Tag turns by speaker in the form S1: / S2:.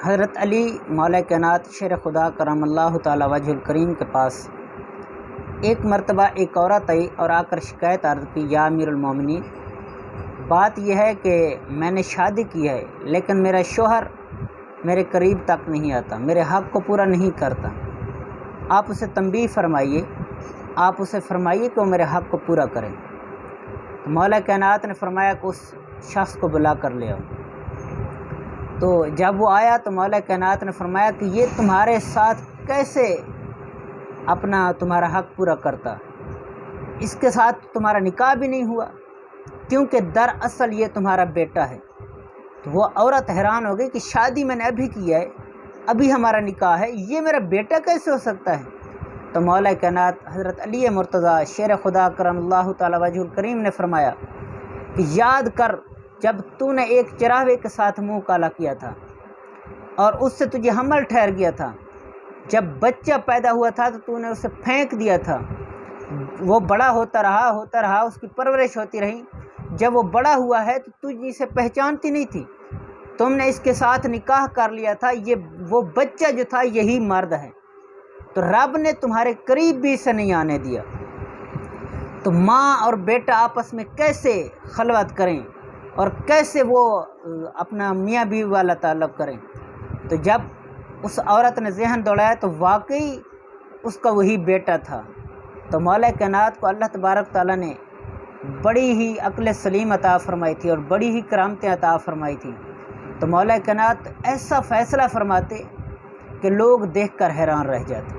S1: حضرت علی مولا کائنات شیر خدا کرم اللہ تعالی وجہ الکریم کے پاس ایک مرتبہ ایک عورت آئی اور آ کر شکایت عرض کی، یا امیر المومنین، بات یہ ہے کہ میں نے شادی کی ہے لیکن میرا شوہر میرے قریب تک نہیں آتا، میرے حق کو پورا نہیں کرتا، آپ اسے تنبیہ فرمائیے، آپ اسے فرمائیے کہ وہ میرے حق کو پورا کریں۔ تو مولا کائنات نے فرمایا کہ اس شخص کو بلا کر لے آؤ۔ تو جب وہ آیا تو مولا کائنات نے فرمایا کہ یہ تمہارے ساتھ کیسے تمہارا حق پورا کرتا، اس کے ساتھ تمہارا نکاح بھی نہیں ہوا، کیونکہ دراصل یہ تمہارا بیٹا ہے۔ تو وہ عورت حیران ہو گئی کہ شادی میں نے ابھی کی ہے، ابھی ہمارا نکاح ہے، یہ میرا بیٹا کیسے ہو سکتا ہے؟ تو مولا کائنات حضرت علی مرتضیٰ شیر خدا کرم اللہ تعالی وجہ الکریم نے فرمایا کہ یاد کر جب تو نے ایک چراغے کے ساتھ منہ کالا کیا تھا اور اس سے تجھے حمل ٹھہر گیا تھا، جب بچہ پیدا ہوا تھا تو نے اسے پھینک دیا تھا، وہ بڑا ہوتا رہا، اس کی پرورش ہوتی رہی، جب وہ بڑا ہوا ہے تو تجھ اسے پہچانتی نہیں تھی، تم نے اس کے ساتھ نکاح کر لیا تھا، وہ بچہ جو تھا یہی مرد ہے، تو رب نے تمہارے قریب بھی اسے نہیں آنے دیا۔ تو ماں اور بیٹا آپس میں کیسے خلوت کریں اور کیسے وہ اپنا میاں بیوی والا تعلق کریں؟ تو جب اس عورت نے ذہن دوڑایا تو واقعی اس کا وہی بیٹا تھا۔ تو مولا کائنات کو اللہ تبارک تعالیٰ نے بڑی ہی عقل سلیم عطا فرمائی تھی اور بڑی ہی کرامتیں عطا فرمائی تھی۔ تو مولا کائنات ایسا فیصلہ فرماتے کہ لوگ دیکھ کر حیران رہ جاتے۔